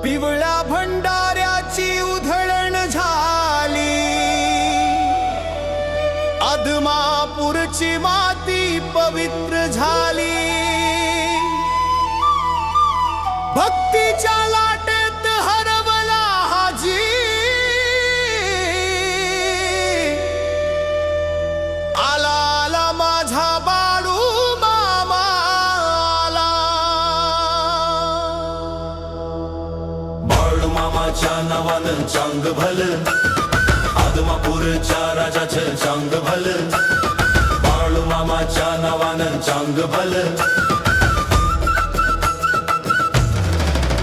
पिवळ्या भंडाऱ्याची उधळण झाली, आदमापूरची माती पवित्र झाली। भक्तीच्या लाटेत हरवला हाजी, आला आला माझा बाळू मामा आला। बाळू मामाच्या नावानं चांग भलं, आदमापूरच्या राजाचं चांग भलं। बाळू मामाच्या नावानं चांग भलं।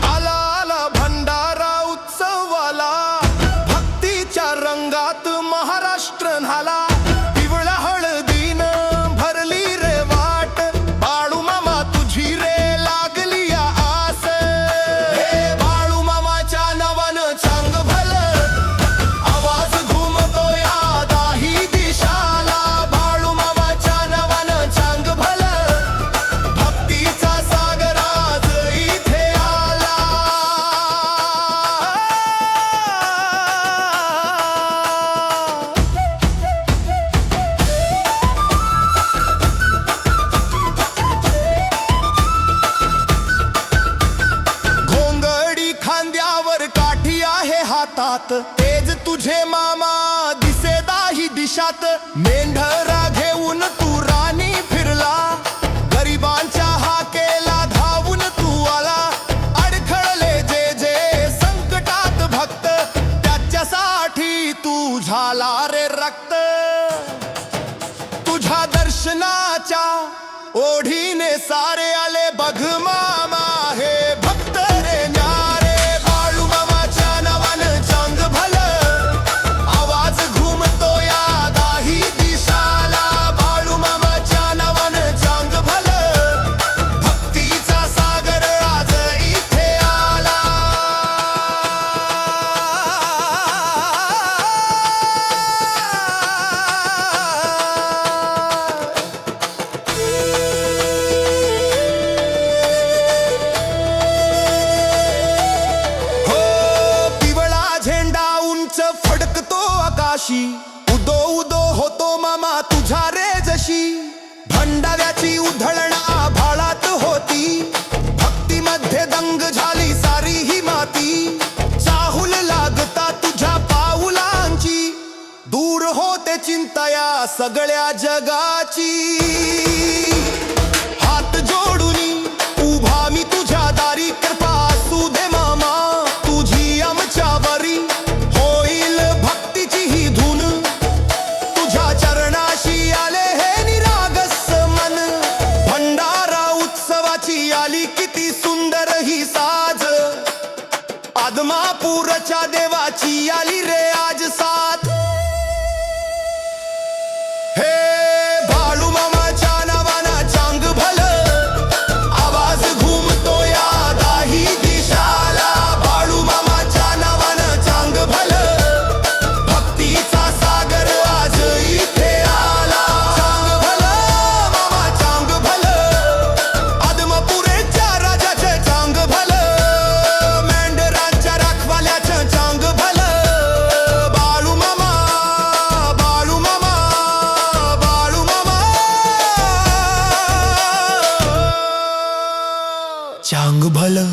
आला आला भंडारा उत्सवाला, भक्तीच्या रंगात महाराष्ट्र न्हाला। पिवळ्या हळदीनं भरली रे वाट, बाळू मामा तुझी रे लागली या आस। हे बाळू मामाच्या नावानं चांग भलं, आवाज घुमतो या दाही दिशाला। बाळू मामाच्या नावानं चांग भलं, भक्तीचा सागर आज इथे आला। घोंगडी खांद्यावर काठी आहे हातात, तेज तुझे मामा दिसे दाही दिशात। मेंढरा घेऊन तू राणी फिरला, गरिबांच्या हाकेला धावून तू आला। अडखळले जे जे संकटात भक्त, त्याच्यासाठी तू झाला रे रक्त। तुझ्या दर्शनाच्या ओढीने सारे आले बघ मामा, हे भक्त रे न्यारे। बाळू मामाच्या नावानं चांग भलं, आवाज घुमतो या दाही दिशाला। बाळू मामाच्या नावानं चांग भलं, भक्तीचा सागर आज इथे आला। हो पिवळा झेंडा उंच फडकतो आकाशी, उदो उदो होतो मामा तुझा रे जशी। भंडाऱ्याची उधळण आभाळात होती, भक्तीमध्ये दंग झाली सारी ही माती। चाहूल लागता तुझ्या पाऊलांची, दूर होते चिंता या सगळ्या जगाची। हात जोडूनी उभा मी तुझ्या दारी, कृपा असू दे मामा तुझी आमच्यावरी। होईल भक्तीची ही धून, तुझ्या चरणाशी आले हे निरागस मन। भंडारा उत्सवाची आली किती सुंदर ही साज, आदमापूरच्या देवाची आली रे आज साथ। हे बाळू मामाच्या नावानं चांग भलं, आवाज घुमतो या दाही दिशाला। बाळू मामाच्या नावानं चांग भलं, भक्तीचा सागर आज इथे आला। चांग भलं मामा चांग भलं, आदमापुरेच्या राजाचं चांग भलं। मेंढरांच्या राखवाल्याचं चांग भलं। बाळू मामा बाळू मामा बाळू मामा चांग भलं।